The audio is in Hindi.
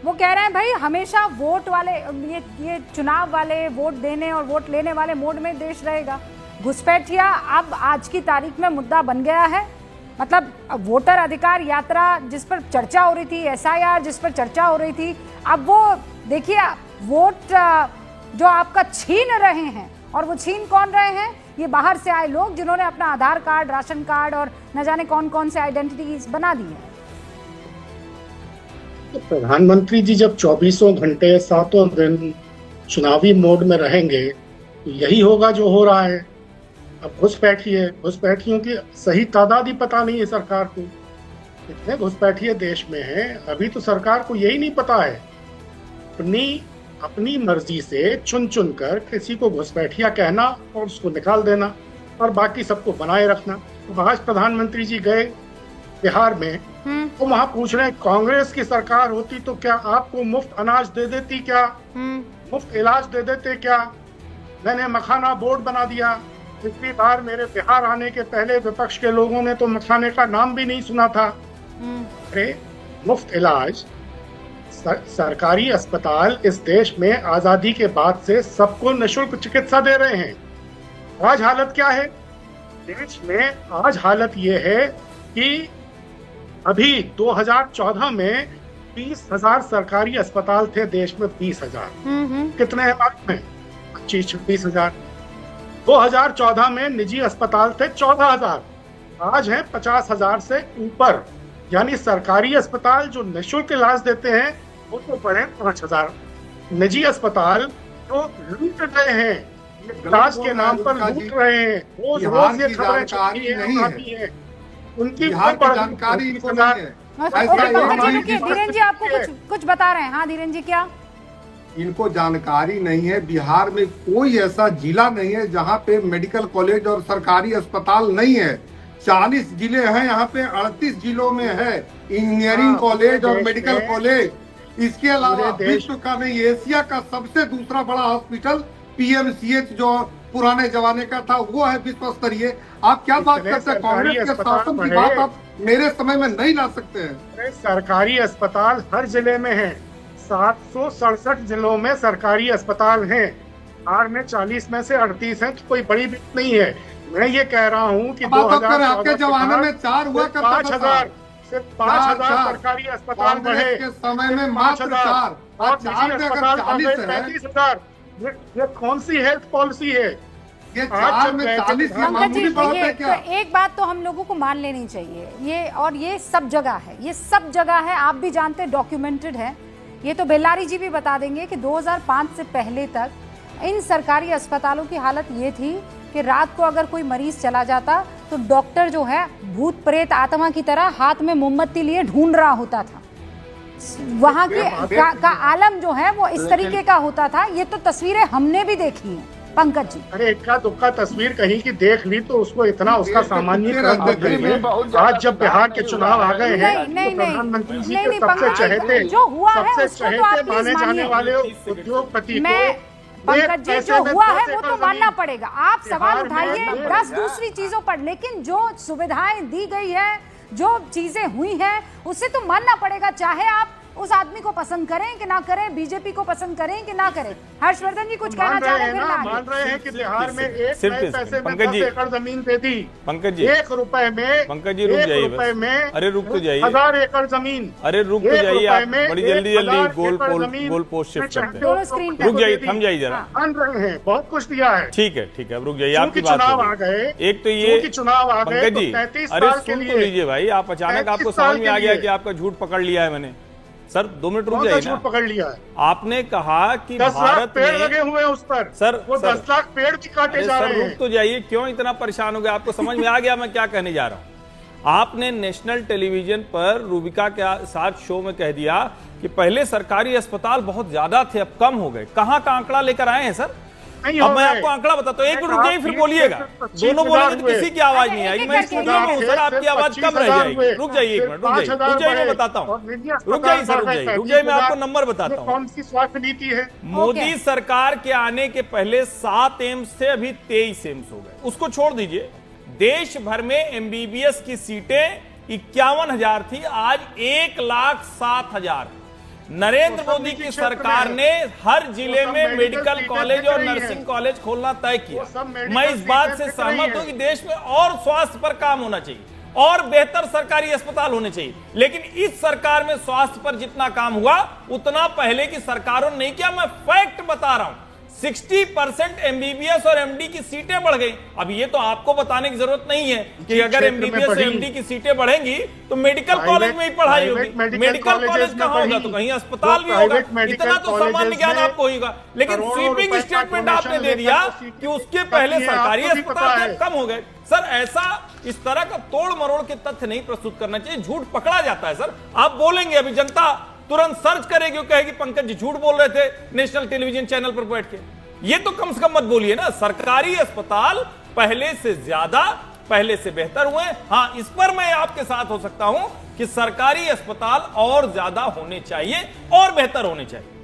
वो कह रहे हैं भाई हमेशा वोट वाले ये चुनाव वाले वोट देने और वोट लेने वाले मोड में देश रहेगा। घुसपैठिया अब आज की तारीख में मुद्दा बन गया है। मतलब वोटर अधिकार यात्रा जिस पर चर्चा हो रही थी, एसआईआर जिस पर चर्चा हो रही थी, अब वो देखिए वोट जो आपका छीन रहे हैं, और वो छीन कौन रहे हैं? ये बाहर से आए लोग जिन्होंने अपना आधार कार्ड, राशन कार्ड और न जाने कौन कौन से आइडेंटिटीज बना दी है। तो प्रधानमंत्री जी जब 24 घंटे 7 दिन चुनावी मोड में रहेंगे तो यही होगा जो हो रहा है। अब घुसपैठियों की सही तादाद ही पता नहीं है सरकार को, कितने घुसपैठिए देश में हैं अभी तो सरकार को यही नहीं पता है। अपनी मर्जी से चुन कर किसी को घुसपैठिया कहना और उसको निकाल देना और बाकी सबको बनाए रखना। तो आज प्रधानमंत्री जी गए बिहार में, तो वहां पूछ रहे हैं कांग्रेस की सरकार होती तो क्या आपको मुफ्त अनाज दे देती, क्या मुफ्त इलाज दे देते, क्या मैंने मखाना बोर्ड बना दिया। पिछली बार मेरे बिहार आने के पहले विपक्ष के लोगों ने तो मखाने का नाम भी नहीं सुना था। अरे मुफ्त इलाज, सरकारी अस्पताल इस देश में आजादी के बाद से सबको निःशुल्क चिकित्सा दे रहे हैं। आज हालत क्या है देश में? आज हालत ये है कि अभी 2014 में 20,000 सरकारी अस्पताल थे देश में। 20,000 कितने हैं मालूम है? 25-26,000। 2014 में निजी अस्पताल थे 14,000, आज हैं 50,000 से ऊपर। यानी सरकारी अस्पताल जो निःशुल्क इलाज देते हैं वो तो बढ़े 5,000। निजी अस्पताल जो लूट रहे हैं, इलाज के नाम पर लूट रहे हैं, रोज ये खबरें छपती हैं, उनकी जानकारी धीरेन जी आपको कुछ बता रहे हैं। हाँ धीरेन जी, क्या इनको जानकारी नहीं है? बिहार में कोई ऐसा जिला नहीं है जहाँ पे मेडिकल कॉलेज और सरकारी अस्पताल नहीं है। 40 जिले हैं, यहाँ पे 38 जिलों में है इंजीनियरिंग कॉलेज और मेडिकल कॉलेज। इसके अलावा विश्व का नहीं, एशिया का सबसे दूसरा बड़ा हॉस्पिटल PMCH जो पुराने जमाने का था वो है विश्व स्तरीय। आप क्या बात करते हैं? कांग्रेस के शासन की बात आप मेरे समय में नहीं ला सकते हैं। सरकारी अस्पताल हर जिले में है, 767 जिलों में सरकारी अस्पताल हैं। बिहार में 40 में से 38 हैं, तो कोई बड़ी बात नहीं है। मैं ये कह रहा हूँ कि 2014 आपके जमाने में 4 हुआ करता था, 5,000 सिर्फ 5,000 सरकारी अस्पताल बढ़े के समय में मात्र 4 और निजी अस्पताल बढ़े 35,000। ये कौन सी हेल्थ पॉलिसी है? ये 4 में 40 मामूली बात है क्या? तो एक बात तो हम लोगों को मान लेनी चाहिए, ये और ये सब जगह है, ये सब जगह है, आप भी जानते हैं, डॉक्यूमेंटेड है। ये तो बेल्लारी जी भी बता देंगे कि 2005 से पहले तक इन सरकारी अस्पतालों की हालत ये थी कि रात को अगर कोई मरीज चला जाता तो डॉक्टर जो है भूत प्रेत आत्मा की तरह हाथ में मोमबत्ती लिए ढूंढ रहा होता था। वहां की का आलम जो है वो इस तरीके का होता था। ये तो तस्वीरें हमने भी देखी हैं पंकज जी। अरे इक्का दुक्का तस्वीर कहीं की देख ली तो उसको इतना उसका सामान्यीकरण। आज जब बिहार के चुनाव आ गए हैं तो प्रधानमंत्री जी के सबसे चहेते माने जाने वाले उद्योगपति पंकज जी जो हुआ है वो तो मानना पड़ेगा। आप सवाल उठाइए 10 दूसरी चीजों पर, लेकिन जो सुविधाएं दी गई है, जो चीजें हुई हैं, उसे तो मानना पड़ेगा, चाहे आप उस आदमी को पसंद करें कि ना करें, बीजेपी को पसंद करें कि ना करें। हर्षवर्धन जी कुछ कहना चाह रहे हैं? मान रहे हैं कि बिहार में एक पैसे में 10 एकड़ जमीन दे दी। पंकज जी, 1 रुपए में, पंकज जी रुक जाइए बस। अरे रुक तो जाइए, 1000 एकड़ जमीन। अरे रुक तो जाइए, आप बड़ी जल्दी गोल पोस्ट शिफ्ट करते हैं। रुक जाइए, थम जाइए जरा। मान रहे हैं बहुत कुछ दिया है। ठीक है अब रुक जाइए, आपकी बात चुनाव आ गए, एक तो ये चुनाव आ गए, पंकज जी, अरे सुन तो लीजिए भाई, आप अचानक आपको समझ में आ गया कि आपका झूठ पकड़ लिया है मैंने। सर 2 मिनट रुक जाइए ना। पकड़ लिया है आपने कहा कि 10 लाख भारत पेड़ में लगे हुए हैं उस पर। सर वो 10 लाख पेड़ की काटे जा रहे हैं। रुक तो जाइए, क्यों इतना परेशान हो गया? आपको समझ में आ गया मैं क्या कहने जा रहा हूं। आपने नेशनल टेलीविजन पर रूबिका के साथ शो में कह दिया कि पहले सरकारी अस्पताल बहुत ज्यादा थे, अब कम हो गए। कहां का आंकड़ा लेकर आए हैं सर? अब मैं आपको आंकड़ा बताता हूँ, एक मिनट रुक जाइए फिर बोलिएगा। दोनों बोलेंगे तो किसी की आवाज नहीं आएगी। मैं स्टूडियो में हूँ सर, आपकी आवाज कम रह जाएगी। रुक जाइए एक मिनट, रुक जाइए मैं बताता हूँ। रुक जाइए सर, रुक जाइए मैं आपको नंबर बताता हूँ। कौन सी स्वास्थ्य नीति है? मोदी सरकार के आने के पहले 7 एम्स थे, अभी 23 एम्स हो गए। उसको छोड़ दीजिए, देश भर में MBBS की सीटें 51,000 थी, आज 1,07,000। नरेंद्र तो सब मोदी निजी की क्षेत्र सरकार में ने हर जिले सब में मेडिकल मेडिकल सीटें कॉलेज बिक और रही हैं। नर्सिंग कॉलेज खोलना तय किया। वो सब मेडिकल मैं इस बात सीटें से बिक रही सहमत हूं हैं। कि देश में और स्वास्थ्य पर काम होना चाहिए और बेहतर सरकारी अस्पताल होने चाहिए, लेकिन इस सरकार में स्वास्थ्य पर जितना काम हुआ उतना पहले की सरकारों ने नहीं किया। मैं फैक्ट बता रहा हूं, 60% एमबीबीएस और एमडी की सीटें बढ़ गई। अब ये तो आपको बताने की जरूरत नहीं है कि अगर एमबीबीएस और एमडी की सीटें बढ़ेंगी तो मेडिकल कॉलेज में ही पढ़ाई होगी। मेडिकल कॉलेज कहां होगा तो कहीं अस्पताल भी होगा। इतना तो सामान्य ज्ञान आपको होगा, लेकिन स्वीपिंग स्टेटमेंट आपने दे दिया कि उसके पहले सरकारी अस्पताल कम हो गए। सर, ऐसा इस तरह का तोड़ मरोड़ के तथ्य नहीं प्रस्तुत करना चाहिए। झूठ पकड़ा जाता है। सर, आप बोलेंगे, अभी जनता तुरंत सर्च करेगी और कहेगी पंकज जी झूठ बोल रहे थे नेशनल टेलीविजन चैनल पर बैठ के। ये तो कम से कम मत बोलिए ना। सरकारी अस्पताल पहले से ज्यादा, पहले से बेहतर हुए। हां, इस पर मैं आपके साथ हो सकता हूं कि सरकारी अस्पताल और ज्यादा होने चाहिए और बेहतर होने चाहिए।